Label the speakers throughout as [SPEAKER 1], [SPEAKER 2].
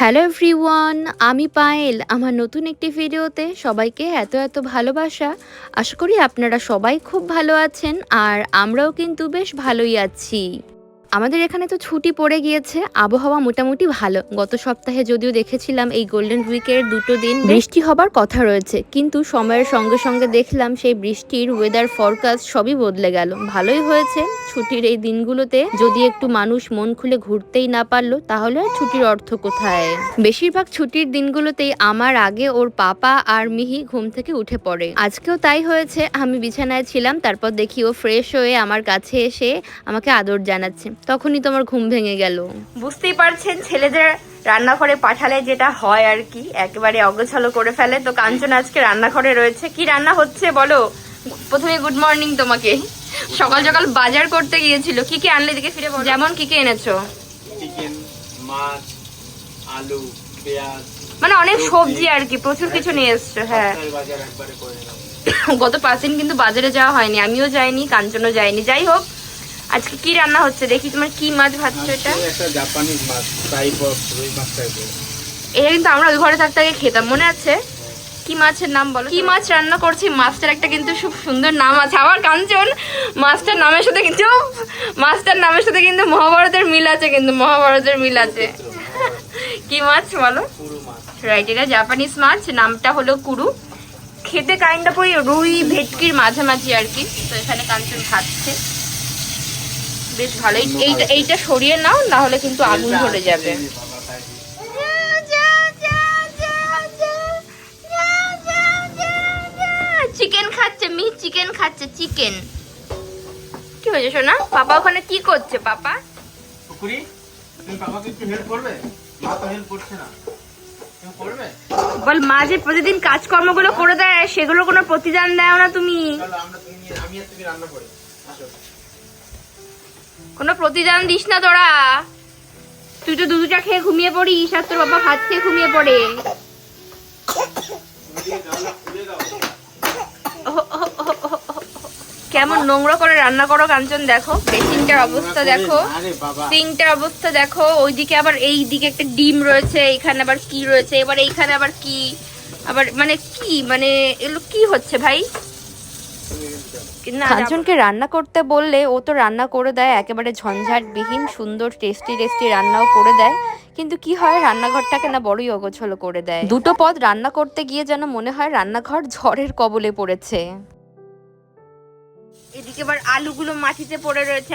[SPEAKER 1] Hello everyone, আমি পায়েল। আমার নতুন একটি ভিডিওতে সবাইকে এত এত ভালোবাসা। আশা করি আপনারা সবাই খুব ভালো আছেন, আর আমরাও কিন্তু বেশ ভালোই আছি। আমাদের এখানে তো ছুটি পড়ে গিয়েছে, আবহাওয়া মোটামুটি ভালো। গত সপ্তাহে যদিও দেখেছিলাম এই গোল্ডেন উইকের 2টো দিন বৃষ্টি হবার কথা রয়েছে, কিন্তু সময়ের সঙ্গে সঙ্গে দেখলাম সেই বৃষ্টির ওয়েদার ফরকাস্ট সবই বদলে গেল। ভালোই হয়েছে, ছুটির এই দিনগুলোতে যদি একটু মানুষ মন খুলে ঘুরতেই না পারলো তাহলে আর ছুটির অর্থ কোথায়। বেশিরভাগ ছুটির দিনগুলোতেই আমার আগে ওর পাপা আর মিহি ঘুম থেকে উঠে পড়ে। আজকেও তাই হয়েছে। আমি বিছানায় ছিলাম, তারপর দেখি ও ফ্রেশ হয়ে আমার কাছে এসে আমাকে আদর জানাচ্ছে। তখনই তোমার ঘুম ভেঙে গেল।
[SPEAKER 2] বুঝতেই পারছেন, ছেলেদের রান্নাঘরে পাঠালে যেটা হয় আর কি, একেবারে অগোছালো করে ফেলে। তো কাঞ্চন আজকে রান্নাঘরে রয়েছে। কি রান্না হচ্ছে বলো? প্রথমে গুড মর্নিং তোমাকে। সকাল সকাল বাজার করতে গিয়েছিল, কি কি আনলে দিকে ফিরে বলো। যেমন কি কি এনেছো?
[SPEAKER 3] চিকেন, মাছ, আলু, পেঁয়াজ,
[SPEAKER 2] মানে অনেক সবজি আর কি, প্রচুর কিছু নিয়ে এসছো। হ্যাঁ,
[SPEAKER 3] বাজার একবারে করে নিলাম।
[SPEAKER 2] গত 5 দিন কিন্তু বাজারে যাওয়া হয়নি, আমিও যাইনি, কাঞ্চনও যায়নি। যাই হোক, আজকে কি রান্না হচ্ছে দেখি। তোমার কি মাছ ভাজছো? এটা
[SPEAKER 3] একটা জাপানিজ মাছ, টাইপ অফ রুই মাছ টাইপের।
[SPEAKER 2] এটা কিন্তু আমরা ওই ঘরে থাকতে আগে খেতাম, মনে আছে? কি মাছের নাম বলো? কি মাছ রান্না করছি? মাছটার একটা কিন্তু খুব সুন্দর নাম আছে। আবার কাঞ্চন মাছটার নামের সাথে কিন্তু মহাভারতের মিল আছে, কিন্তু মহাভারতের মিল আছে। কি মাছ বলো?
[SPEAKER 3] পুরো মাছ।
[SPEAKER 2] রাইট, এটা জাপানিজ মাছ, নামটা হলো কুরু। খেতে কাইন্ড অফ ওই রুই ভেটকির মাঝামাঝি আর কি। তো এখানে কাঞ্চন খাচ্ছে, বেশ ভালোই। এইটা সরিয়ে নাও, না হলে কিন্তু আগুন ধরে যাবে। চিকেন খাচ্ছে, চিকেন খাচ্ছে, চিকেন। কি হয়েছে সোনা? পাপা ওখানে কি করছে? পাপা
[SPEAKER 3] পুকুরি, তুমি বাবাকে একটু হেল্প করবে? মা তো হেল্প করছে না, তুমি করবে?
[SPEAKER 2] বল, মা যে প্রতিদিন কাজকর্মগুলো করে দেয় সেগুলো কোনো প্রতিদান দেও না তুমি।
[SPEAKER 3] চলো আমি আর তুমি রান্না করি, আসো।
[SPEAKER 2] কোনো প্রতিদান দিস না তোরা। তুই তো দুধটা খেয়ে ঘুমিয়ে পড়িস, আর তোর বাবা ভাত খেয়ে ঘুমিয়ে পড়ে। কেমন নোংরা করে রান্না করো কাঞ্চন, দেখো বেসিনটার অবস্থা দেখো, সিঙ্কটার অবস্থা দেখো। ওইদিকে আবার এই দিকে একটা ডিম রয়েছে, এখানে আবার কি রয়েছে, এবার এইখানে আবার কি, আবার মানে কি, মানে এগুলো কি হচ্ছে ভাই?
[SPEAKER 1] কাঞ্চনকে রান্না করতে বললে ও তো রান্না করে দেয়, একেবারে ঝঞ্ঝাটবিহীন সুন্দর টেস্টি টেস্টি রান্নাও করে দেয়। কিন্তু কি হয়, রান্নাঘরটাকে না বড়ই অগোছালো করে দেয়। 2টো পদ রান্না করতে গিয়ে যেন মনে হয় রান্নাঘর ঝড়ের কবলে পড়েছে।
[SPEAKER 2] এদিকে আবার আলুগুলো মাটিতে পড়ে রয়েছে,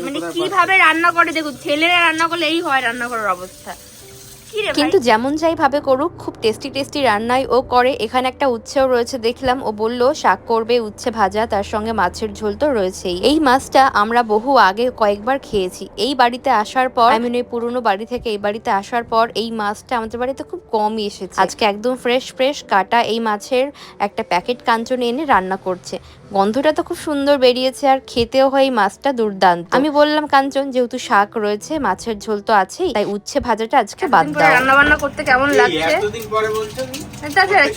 [SPEAKER 2] মানে কিভাবে রান্না করে দেখুন। ছেলেরা রান্না করলে এই হয় রান্নাঘরের অবস্থা।
[SPEAKER 1] কিন্তু যেমন যাই ভাবে করুক, খুব টেস্টি টেস্টি রান্নাই ও করে। এখানে একটা উচ্ছেও রয়েছে দেখলাম, ও বললো শাক করবে, উচ্ছে ভাজা, তার সঙ্গে মাছের ঝোল তো রয়েছেই। এই মাছটা আমরা বহু আগে কয়েকবার খেয়েছি। এই বাড়িতে আসার পর, আমি ওই পুরনো বাড়ি থেকে এই বাড়িতে আসার পর এই মাছটা আমাদের বাড়িতে খুব কমই এসেছে। আজকে একদম ফ্রেশ ফ্রেশ কাটা এই মাছের একটা প্যাকেট কাঞ্চন এনে রান্না করছে। গন্ধটা তো খুব সুন্দর বেরিয়েছে, আর খেতেও হয় এই মাছটা দুর্দান্ত। আমি বললাম কাঞ্চন, যেহেতু শাক রয়েছে, মাছের ঝোল তো আছেই, তাই উচ্ছে ভাজাটা আজকে বাদ দাও।
[SPEAKER 2] রান্না বান্না করতে কেমন লাগছে?
[SPEAKER 3] এতদিন পরে বলছো কি?
[SPEAKER 2] তাছাড়া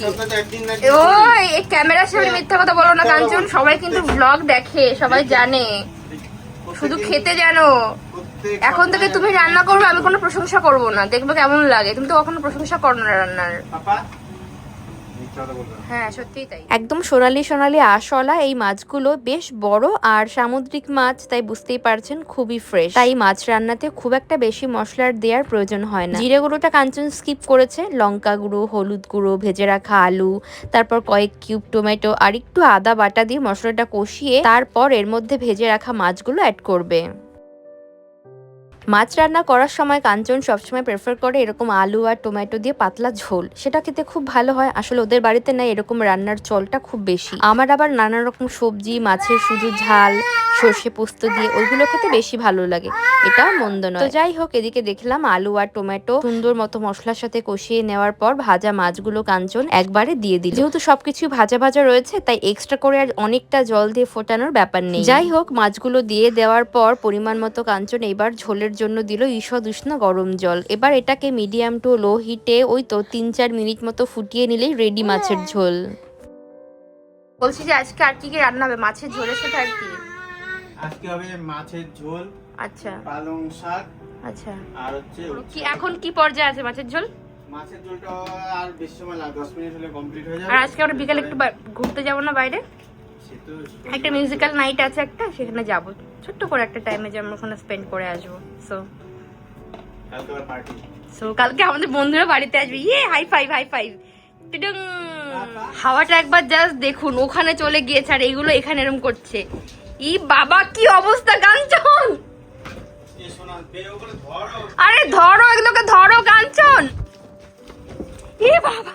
[SPEAKER 2] কি, ওই এই ক্যামেরার সামনে মিথ্যা কথা বলো না কাঞ্চন। সবাই কিন্তু ব্লগ দেখে, সবাই জানে, শুধু খেতে জানো। এখন থেকে তুমি রান্না করবে, আমি কোনো প্রশংসা করবো না, দেখবো কেমন লাগে। তুমি তো কখনো প্রশংসা করো না রান্নার। হ্যাঁ, সত্যিই তাই।
[SPEAKER 1] একদম সোনালি সোনালি আঁশওয়ালা এই মাছগুলো, বেশ বড় আর সামুদ্রিক মাছ, তাই বুঝতেই পারছেন খুবই ফ্রেশ। তাই মাছ রান্নাতে খুব একটা বেশি মশলার দেওয়ার প্রয়োজন হয় না। জিরে গুঁড়োটা কাঞ্চন স্কিপ করেছে, লঙ্কা গুঁড়ো, হলুদ গুঁড়ো, ভেজে রাখা আলু, তারপর কয়েক কিউব টমেটো আর একটু আদা বাটা দিয়ে মশলাটা কষিয়ে তারপর এর মধ্যে ভেজে রাখা মাছগুলো অ্যাড করবে। মাছ রান্না করার সময় কাঞ্চন সবসময় প্রেফার করে এরকম আলু আর টমেটো দিয়ে পাতলা ঝোল, সেটা খেতে খুব ভালো হয়। আসলে ওদের বাড়িতে না এরকম রান্নার চলটা খুব বেশি। আমার আবার নানা রকম সবজি, মাছের শুধু ঝাল, সর্ষে পোস্ত দিয়ে ওইগুলো খেতে বেশি ভালো লাগে, এটাও মন্দ নয়। তো যাই হোক, এদিকে দেখলাম আলু আর টমেটো সুন্দর মতো মশলার সাথে কষিয়ে নেওয়ার পর ভাজা মাছগুলো কাঞ্চন একবারে দিয়ে দিল। যেহেতু সবকিছু ভাজা ভাজা রয়েছে, তাই এক্সট্রা করে আর অনেকটা জল দিয়ে ফোটানোর ব্যাপার নেই। যাই হোক, মাছগুলো দিয়ে দেওয়ার পর পরিমাণ মতো কাঞ্চন এবার ঝোলের জন্য দিল ঈষৎ উষ্ণ গরম জল। এবার এটাকে মিডিয়াম টু লো হিটে ওই তো 3-4 মিনিট মতো ফুটিয়ে নিলেই রেডি মাছের ঝোল।
[SPEAKER 2] বলছি যে আজকে আর কি কি রান্না হবে মাছের ঝোলের সাথে? আর কি
[SPEAKER 3] আজকে হবে? মাছের ঝোল,
[SPEAKER 2] আচ্ছা,
[SPEAKER 3] পালং শাক,
[SPEAKER 2] আচ্ছা,
[SPEAKER 3] আর হচ্ছে
[SPEAKER 2] কি এখন কি পর্যায়ে আছে মাছের ঝোল?
[SPEAKER 3] মাছের ঝোলটা আর বেশি সময় লাগে, 10 মিনিট হলে কমপ্লিট হয়ে যাবে।
[SPEAKER 2] আর আজকে আমরা বিকালে একটু ঘুরতে যাবো না বাইরে?
[SPEAKER 3] সে তো
[SPEAKER 2] একটা মিউজিক্যাল নাইট আছে একটা, সেখানে যাব ছোট্ট করে একটা টাইমে, যে আমরা ওখানে স্পেন্ড করে আসবো।
[SPEAKER 3] কালকে আবার পার্টি।
[SPEAKER 2] কালকে আমাদের বন্ধুরা বাড়িতে আসবে। ইয়ে, হাই ফাইভ, হাই ফাইভ। হাওয়াটা একবার জাস্ট দেখুন, ওখানে চলে গিয়েছে আর এগুলো এখানে এরকম করছে। ই বাবা, কি অবস্থা কাঞ্চন!
[SPEAKER 3] এ সোনা বেও করে ধরো।
[SPEAKER 2] আরে ধরো, এগুলোকে ধরো কাঞ্চন। এ বাবা,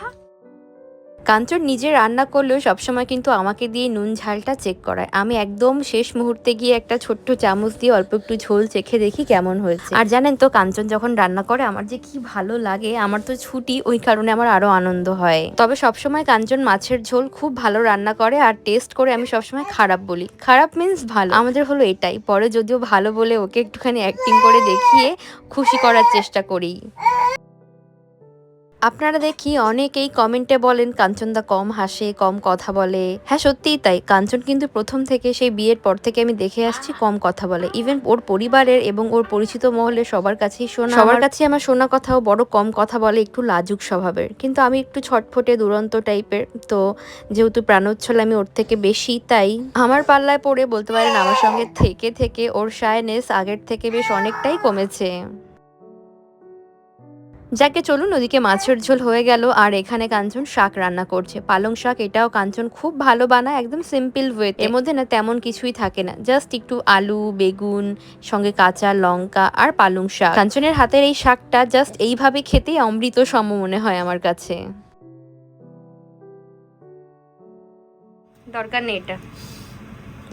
[SPEAKER 1] কাঞ্চন নিজে রান্না করলেও সবসময় কিন্তু আমাকে দিয়ে নুন ঝালটা চেক করায়। আমি একদম শেষ মুহূর্তে গিয়ে একটা ছোট্ট চামচ দিয়ে অল্প একটু ঝোল চেখে দেখি কেমন হয়েছে। আর জানেন তো, কাঞ্চন যখন রান্না করে আমার যে কি ভালো লাগে। আমার তো ছুটি, ওই কারণে আমার আরো আনন্দ হয়। তবে সবসময় কাঞ্চন মাছের ঝোল খুব ভালো রান্না করে, আর টেস্ট করে আমি সবসময় খারাপ বলি। খারাপ মিন্স ভালো, আমাদের হলো এটাই। পরে যদিও ভালো বলে ওকে একটুখানি অ্যাক্টিং করে দেখিয়ে খুশি করার চেষ্টা করি। আপনারা দেখি অনেকেই কমেন্টে বলেন কাঞ্চনদা কম হাসে, কম কথা বলে। হ্যাঁ, সত্যিই তাই। কাঞ্চন কিন্তু প্রথম থেকে, সেই বিয়ের পর থেকে আমি দেখে আসছি কম কথা বলে। ইভেন ওর পরিবারের এবং ওর পরিচিত মহলে সবার কাছেই শোনা, সবার কাছে আমার শোনা কথাও বড় কম কথা বলে, একটু লাজুক স্বভাবের। কিন্তু আমি একটু ছটফটে দুরন্ত টাইপের, তো যেহেতু প্রাণোচ্ছল আমি ওর থেকে বেশি, তাই আমার পাল্লায় পড়ে বলতে পারেন আমার সঙ্গে থেকে থেকে ওর শায়নেস আগের থেকে বেশ অনেকটাই কমেছে। যাকে চলুন, ওদিকে মাছের ঝোল হয়ে গেল, আর এখানে কাঞ্চন শাক রান্না করছে, পালং শাক। এটাও কাঞ্চন খুব ভালো বানায়, একদম সিম্পল ওয়েতে। এর মধ্যে না তেমন কিছুই থাকে না, জাস্ট একটু আলু, বেগুন, সঙ্গে কাঁচা লঙ্কা আর পালং শাক। কাঞ্চনের হাতের এই শাকটা জাস্ট এইভাবে খেতেই অমৃত সম মনে হয় আমার কাছে।
[SPEAKER 2] দরকার নেই এটা,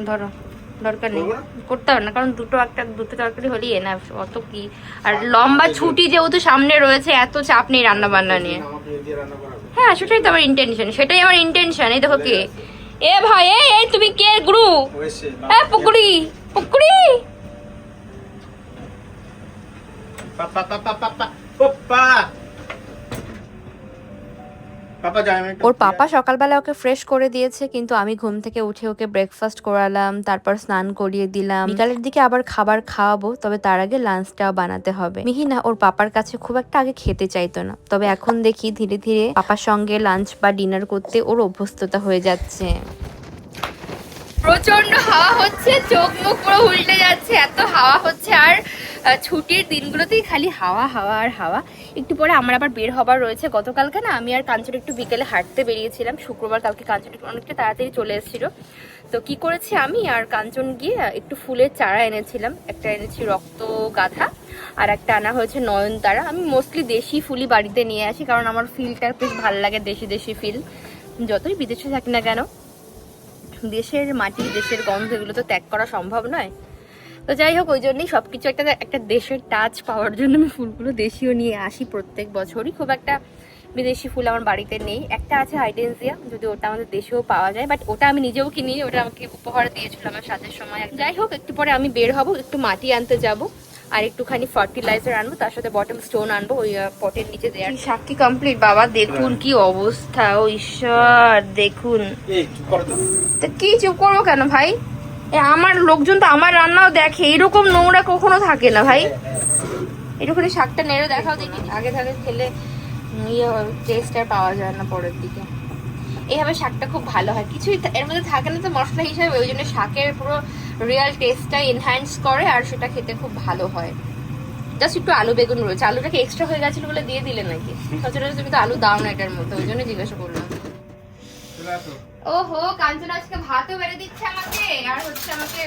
[SPEAKER 2] ধরো, দরকার নেই, করতে হবে না। কারণ দুটো তরকারি হলেই না, অত কি। আর লম্বা ছুটি যেহেতু সামনে রয়েছে, এত চাপ নেই রান্না বান্না নিয়ে।
[SPEAKER 3] আমাকে দিয়ে রান্না করাবে।
[SPEAKER 2] হ্যাঁ, সেটাই তো আমার ইন্টেনশন। এই দেখো কে, এ ভাই, এই তুমি কে গুরু?
[SPEAKER 3] ওইসে
[SPEAKER 2] হ্যাঁ, পুকুরি পুকুরি।
[SPEAKER 3] পাপা পাপা পাপা পাপা পাপা যাই আমি
[SPEAKER 1] ওর পাপা সকালবেলা ওকে ফ্রেশ করে দিয়েছে, কিন্তু আমি ঘুম থেকে উঠে ওকে ব্রেকফাস্ট করালাম, তারপর স্নান করিয়ে দিলাম। বিকালের দিকে আবার খাবার খাওয়াবো, তবে তার আগে লাঞ্চটাও বানাতে হবে। মিহিনা ওর পাপার কাছে খুব একটা আগে খেতে চাইতো না, তবে এখন দেখি ধীরে ধীরে পাপার সঙ্গে লাঞ্চ বা ডিনার করতে ওর অভ্যস্ততা হয়ে যাচ্ছে।
[SPEAKER 2] প্রচন্ড হাওয়া হচ্ছে, চোখ মুখ পুরো উল্টে যাচ্ছে, এত হাওয়া হচ্ছে। আর ছুটির দিনগুলোতেই খালি হাওয়া হাওয়া আর হাওয়া। একটু পরে আমার আবার বের হবার রয়েছে। গতকালকে না আমি আর কাঞ্চন একটু বিকেলে হাঁটতে বেরিয়েছিলাম, শুক্রবার। কালকে কাঞ্চন অনেকটা তাড়াতাড়ি চলে এসেছিল। তো কি করেছি, আমি আর কাঞ্চন গিয়ে একটু ফুলের চারা এনেছিলাম। একটা এনেছি রক্ত গাঁথা, আর একটা আনা হয়েছে নয়নতারা। আমি মোস্টলি দেশি ফুলই বাড়িতে নিয়ে আসি, কারণ আমার ফিলটা বেশ ভালো লাগে, দেশি দেশি ফিল। যতই বিদেশে থাকি না কেন, দেশের মাটি, দেশের গন্ধ, এগুলো তো ত্যাগ করা সম্ভব নয়। তো যাই হোক, ওই জন্যই সবকিছু একটা দেশের টাচ পাওয়ার জন্য আমি ফুলগুলো দেশীয় নিয়ে আসি প্রত্যেক বছরই। খুব একটা বিদেশি ফুল আমার বাড়িতে নেই। একটা আছে হাইডেনসিয়া, যদি ওটা আমাদের দেশেও পাওয়া যায়, বাট ওটা আমি নিজেও কিনি, ওটা আমাকে উপহার দিয়েছিল আমার সাথের সময়। যাই হোক, একটু পরে আমি বের হব, একটু মাটি আনতে যাব, আর একটুখানি ফার্টিলাইজার আনবো, তার সাথে বটম স্টোন আনবো ওই পটের নিচে দেওয়ার। সাক্ষী কমপ্লিট। বাবা দেখুন কি অবস্থা, ও ঈশ্বর দেখুন।
[SPEAKER 3] এই চুপ করো তো।
[SPEAKER 2] কি চুপ করবো কেন ভাই? আমার লোকজন তো আমার রান্নাও দেখে, এরকম নোংরা কখনো থাকে না ভাই। এরকম শাকটা নেড়ে দেখাও দেখি, আগে থাকে খেলে টেস্ট আর পাওয়া যায় না পরের দিকে। এইভাবে শাকটা খুব ভালো হয়, কিছুই এর মধ্যে থাকে না তো মশলা হিসাবে, ওই জন্য শাকের পুরো রিয়েল টেস্টটা এনহ্যান্স করে, আর সেটা খেতে খুব ভালো হয়। জাস্ট একটু আলু বেগুন রয়েছে, আলুটাকে এক্সট্রা হয়ে গেছিল বলে দিয়ে দিলে নাকি? সচরাচর তুমি তো আলু দাও না এটার মধ্যে, ওই জন্য জিজ্ঞাসা করলাম।
[SPEAKER 3] চলে আসো।
[SPEAKER 2] ওহো, কাঞ্চন আজকে ভাতও বেড়ে দিচ্ছে আমাকে, আর হচ্ছে আমাকে,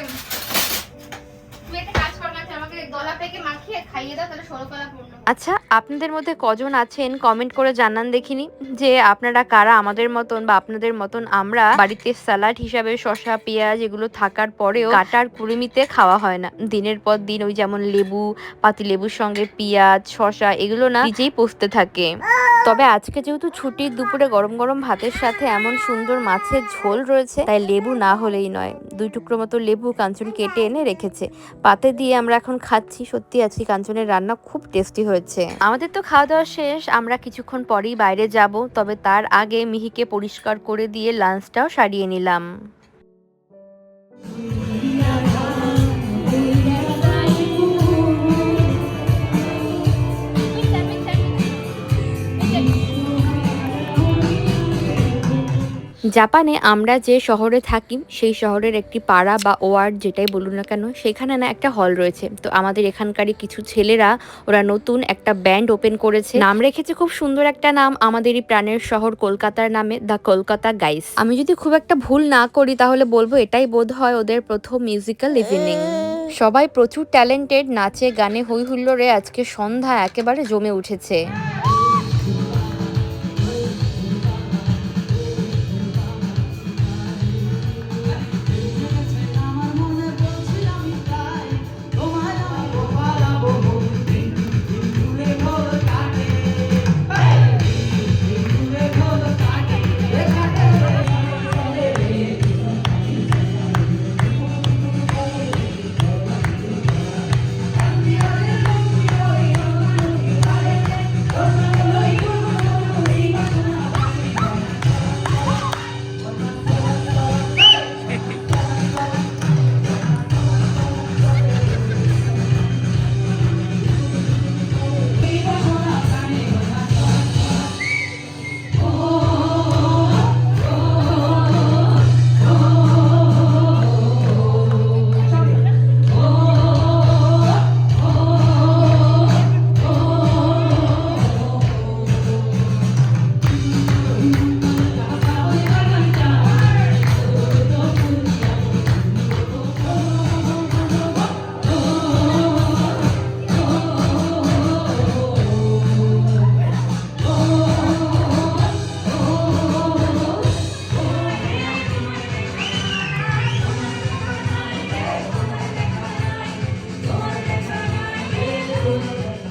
[SPEAKER 2] তুমি একটা কাজ করো, আমাকে দলা পেকে মাখিয়ে খাইয়ে দাও, তাহলে ষোলকলা পূর্ণ।
[SPEAKER 1] আচ্ছা, আপনাদের মধ্যে কজন আছেন কমেন্ট করে জানান দেখিনি, যে আপনারা কারা আমাদের মতন, বা আপনাদের মতন আমরা বাড়িতে স্যালাড হিসাবে শসা পেঁয়াজ এগুলো থাকার পরেও কাটার কুড়িমিতে খাওয়া হয় না। দিনের পর দিন ওই যেমন লেবু, পাতি লেবুর সঙ্গে পেঁয়াজ শসা এগুলো না নিজেই পচতে থাকে। তবে আজকে যেহেতু ছুটির দুপুরে গরম গরম ভাতের সাথে এমন সুন্দর মাছের ঝোল রয়েছে, তাই লেবু না হলেই নয়। 2 টুকরো মতো লেবু কাঞ্চন কেটে এনে রেখেছে, পাতে দিয়ে আমরা এখন খাচ্ছি। সত্যি আজকে কাঞ্চনের রান্না খুব টেস্টি হয়েছে। আমাদের তো খাওয়া দাওয়া শেষ, আমরা কিছুক্ষণ পরেই বাইরে যাব, তবে তার আগে মিহিকে পরিষ্কার করে দিয়ে লাঞ্চটাও সারিয়ে নিলাম। জাপানে আমরা যে শহরে থাকি সেই শহরের একটি পাড়া বা ওয়ার্ড যেটাই বলুন না কেন, সেখানে না একটা হল রয়েছে। তো আমাদের এখানকারই কিছু ছেলেরা ওরা নতুন একটা ব্যান্ড ওপেন করেছে, নাম রেখেছে খুব সুন্দর একটা নাম, আমাদেরই প্রাণের শহর কলকাতার নামে, দ্য কলকাতা গাইস। আমি যদি খুব একটা ভুল না করি তাহলে বলবো এটাই বোধ হয় ওদের প্রথম মিউজিক্যাল ইভিনিং। সবাই প্রচুর ট্যালেন্টেড, নাচে গানে হই হুল্লোড়ে আজকে সন্ধ্যা একেবারে জমে উঠেছে।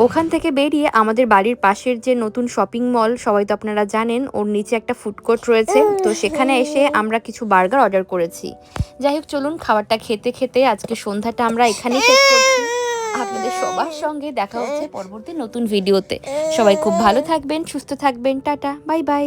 [SPEAKER 1] ওখান থেকে বেরিয়ে আমাদের বাড়ির পাশের যে নতুন শপিং মল, সবাই তো আপনারা জানেন, ওর নিচে একটা ফুড কোর্ট রয়েছে। তো সেখানে এসে আমরা কিছু বার্গার অর্ডার করেছি। যাই হোক, চলুন খাবারটা খেতে খেতে আজকে সন্ধ্যাটা আমরা এখানেই শেষ করছি। আপনাদের সবার সঙ্গে দেখা হচ্ছে পরবর্তী নতুন ভিডিওতে। সবাই খুব ভালো থাকবেন, সুস্থ থাকবেন, টাটা, বাই বাই।